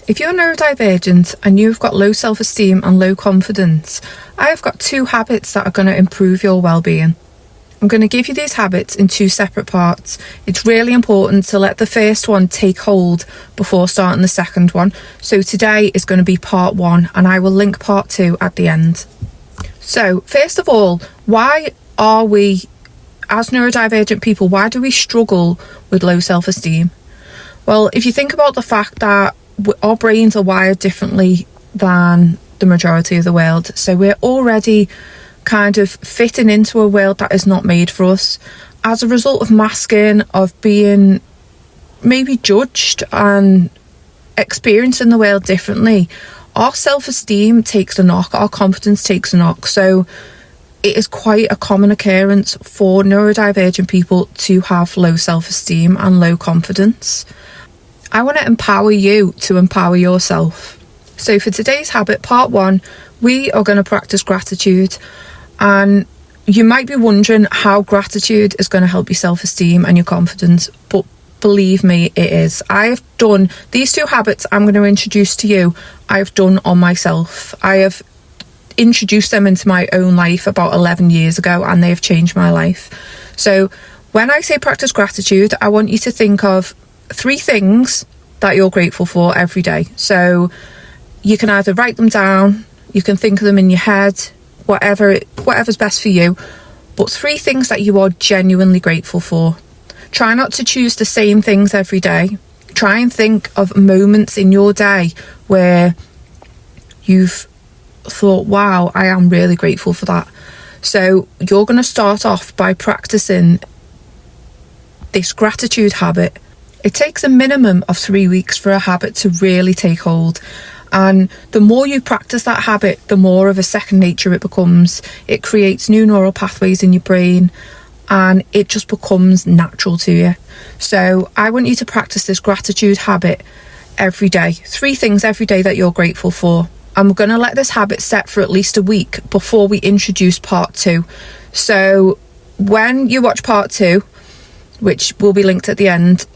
If you're neurodivergent and you've got low self-esteem and low confidence, I have got 2 habits that are going to improve your well-being. I'm going to give you these habits in 2 separate parts. It's really important to let the first one take hold before starting the second one. So today is going to be part 1 and I will link part 2 at the end. So first of all, why are we, as neurodivergent people, why do we struggle with low self-esteem? Well, if you think about the fact that our brains are wired differently than the majority of the world, so we're already kind of fitting into a world that is not made for us as a result of masking, of being maybe judged and experiencing the world differently. Our self-esteem takes a knock, our confidence takes a knock. So it is quite a common occurrence for neurodivergent people to have low self-esteem and low confidence. I want to empower you to empower yourself. So for today's habit, part 1, we are going to practice gratitude. And you might be wondering how gratitude is going to help your self-esteem and your confidence, but believe me, it is. I have done these 2 habits I'm going to introduce to you. I have done on myself. I have introduced them into my own life about 11 years ago and they have changed my life. So when I say practice gratitude, I want you to think of 3 things that you're grateful for every day. So you can either write them down, you can think of them in your head, whatever's best for you, but 3 things that you are genuinely grateful for. Try not to choose the same things every day. Try and think of moments in your day where you've thought, wow, I am really grateful for that. So you're going to start off by practicing this gratitude habit. It takes a minimum of 3 weeks for a habit to really take hold. And the more you practice that habit, the more of a second nature it becomes. It creates new neural pathways in your brain and it just becomes natural to you. So I want you to practice this gratitude habit every day. 3 things every day that you're grateful for. And we're going to let this habit set for at least a week before we introduce part 2. So when you watch part 2, which will be linked at the end,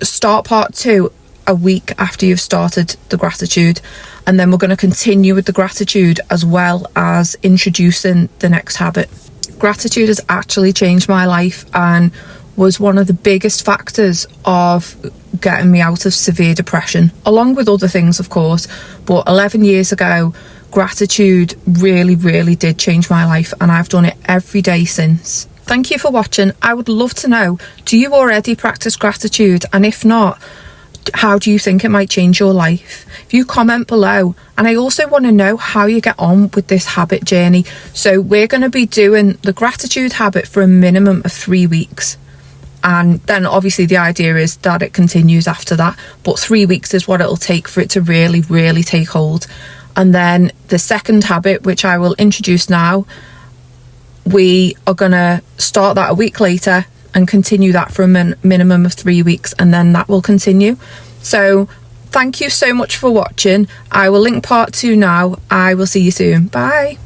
start part 2 a week after you've started the gratitude, and then we're going to continue with the gratitude as well as introducing the next habit. Gratitude has actually changed my life and was one of the biggest factors of getting me out of severe depression, along with other things of course, but 11 years ago gratitude really did change my life and I've done it every day since. Thank you for watching. I would love to know, do you already practice gratitude? And if not, how do you think it might change your life? If you comment below. And I also want to know how you get on with this habit journey. So we're going to be doing the gratitude habit for a minimum of 3 weeks. And then obviously the idea is that it continues after that. But 3 weeks is what it'll take for it to really take hold. And then the second habit, which I will introduce now, we are going to start that a week later and continue that for a minimum of 3 weeks, and then that will continue. So thank you so much for watching. I will link part 2 now. I will see you soon. Bye.